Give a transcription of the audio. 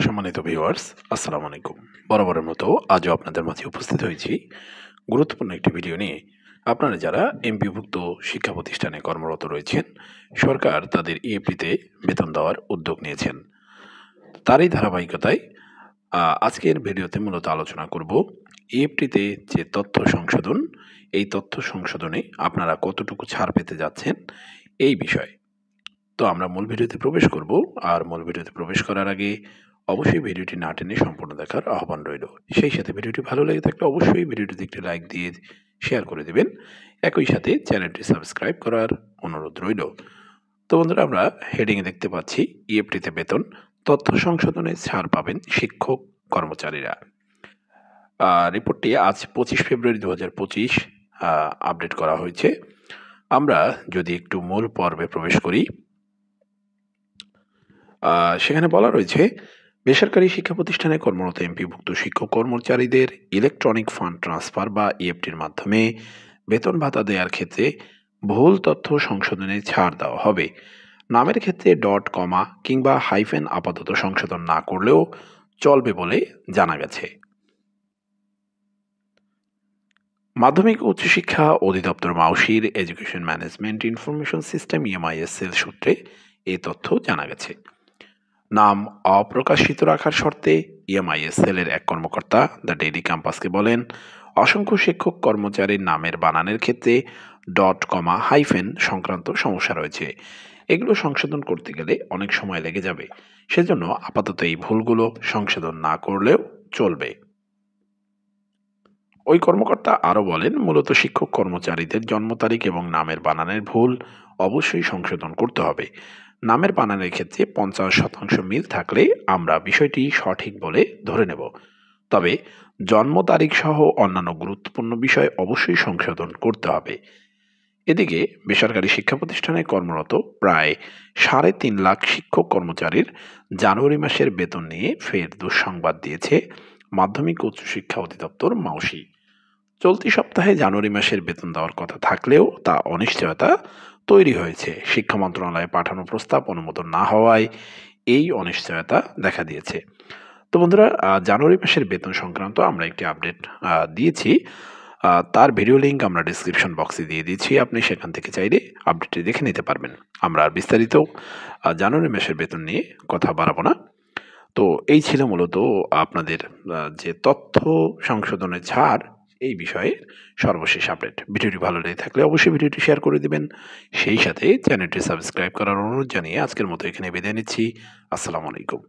সম্মানিত ভিউয়ার্স, আসসালামু আলাইকুম। বরাবরের মতো আজও আপনাদের মাঝে উপস্থিত হয়েছি গুরুত্বপূর্ণ একটি ভিডিও নিয়ে। আপনারা যারা এমপিওভুক্ত শিক্ষা প্রতিষ্ঠানে কর্মরত রয়েছেন, সরকার তাদের ইএফটিতে বেতন দেওয়ার উদ্যোগ নিয়েছেন। তারই ধারাবাহিকতায় আজকের ভিডিওতে মূলত আলোচনা করব ইএফটিতে যে তথ্য সংশোধন, এই তথ্য সংশোধনে আপনারা কতটুকু ছাড় পেতে যাচ্ছেন এই বিষয়ে। তো আমরা মূল ভিডিওতে প্রবেশ করব। আর মূল ভিডিওতে প্রবেশ করার আগে অবশ্যই ভিডিওটি না টেনে সম্পূর্ণ দেখার আহ্বান রইল। সেই সাথে ভিডিওটি ভালো লেগে থাকলে অবশ্যই ভিডিওটিতে একটি লাইক দিয়ে শেয়ার করে দেবেন। একই সাথে চ্যানেলটি সাবস্ক্রাইব করার অনুরোধ রইল। তো বন্ধুরা, আমরা হেডিংয়ে দেখতে পাচ্ছি ইএফটিতে বেতন তথ্য সংশোধনে ছাড় পাবেন শিক্ষক কর্মচারীরা। রিপোর্টটি আজ 25 ফেব্রুয়ারি 2025 আপডেট করা হয়েছে। আমরা যদি একটু মূল পর্বে প্রবেশ করি, সেখানে বলা রয়েছে বেসরকারি শিক্ষা প্রতিষ্ঠানে কর্মরত এমপিভুক্ত শিক্ষক কর্মচারীদের ইলেকট্রনিক ফান্ড ট্রান্সফার বা ইএফটির মাধ্যমে বেতন ভাতা দেওয়ার ক্ষেত্রে ভুল তথ্য সংশোধনে ছাড় দেওয়া হবে। নামের ক্ষেত্রে ডট, কমা কিংবা হাইফেন আপাতত সংশোধন না করলেও চলবে বলে জানা গেছে। মাধ্যমিক উচ্চশিক্ষা অধিদপ্তর মাউশির education management information system EMISL সূত্রে এই তথ্য জানা গেছে। নাম অপ্রকাশিত রাখার শর্তে EMISL এর এক কর্মকর্তা দ্য ডেইলি ক্যাম্পাসকে বলেন, অসংখ্য শিক্ষক কর্মচারীর নামের বানানের ক্ষেত্রে ডট, কমা, হাইফেন সংক্রান্ত সমস্যা রয়েছে। এগুলো সংশোধন করতে গেলে অনেক সময় লেগে যাবে। সেজন্য আপাতত এই ভুলগুলো সংশোধন না করলেও চলবে। ওই কর্মকর্তা আরও বলেন, মূলত শিক্ষক কর্মচারীদের জন্ম তারিখ এবং নামের বানানের ভুল অবশ্যই সংশোধন করতে হবে। নামের বানানের ক্ষেত্রে 50% মিল থাকলে আমরা বিষয়টি সঠিক বলে ধরে নেব। তবে জন্ম তারিখ সহ অন্যান্য গুরুত্বপূর্ণ বিষয় অবশ্যই সংশোধন করতে হবে। এদিকে বেসরকারি শিক্ষা প্রতিষ্ঠানে কর্মরত প্রায় 3.5 লাখ শিক্ষক কর্মচারীর জানুয়ারি মাসের বেতন নিয়ে ফের দুঃসংবাদ দিয়েছে মাধ্যমিক উচ্চশিক্ষা অধিদপ্তর মাউশি। চলতি সপ্তাহে জানুয়ারি মাসের বেতন দেওয়ার কথা থাকলেও তা অনিশ্চয়তা তৈরি হয়েছে। শিক্ষা মন্ত্রণালয়ে পাঠানো প্রস্তাব অনুমোদন না হওয়ায় এই অনিশ্চয়তা দেখা দিয়েছে। তো বন্ধুরা, জানুয়ারি মাসের বেতন সংক্রান্ত আমরা একটি আপডেট দিয়েছি। তার ভিডিও লিঙ্ক আমরা ডিসক্রিপশন বক্সে দিয়ে দিয়েছি। আপনি সেখান থেকে চাইলে আপডেটটি দেখে নিতে পারবেন। আমরা আর বিস্তারিত জানুয়ারি মাসের বেতন নিয়ে কথা বাড়াবো না। তো এই ছিল মূলত আপনাদের যে তথ্য সংশোধনের ছাড় এই বিষয়ে সর্বশেষ আপডেট। ভিডিওটি ভালো লেগে থাকলে অবশ্যই ভিডিওটি শেয়ার করে দিবেন। সেই সাথে চ্যানেলটি সাবস্ক্রাইব করার অনুরোধ জানিয়ে আজকের মতো এখানে বিদায় নিচ্ছি। আসসালামু আলাইকুম।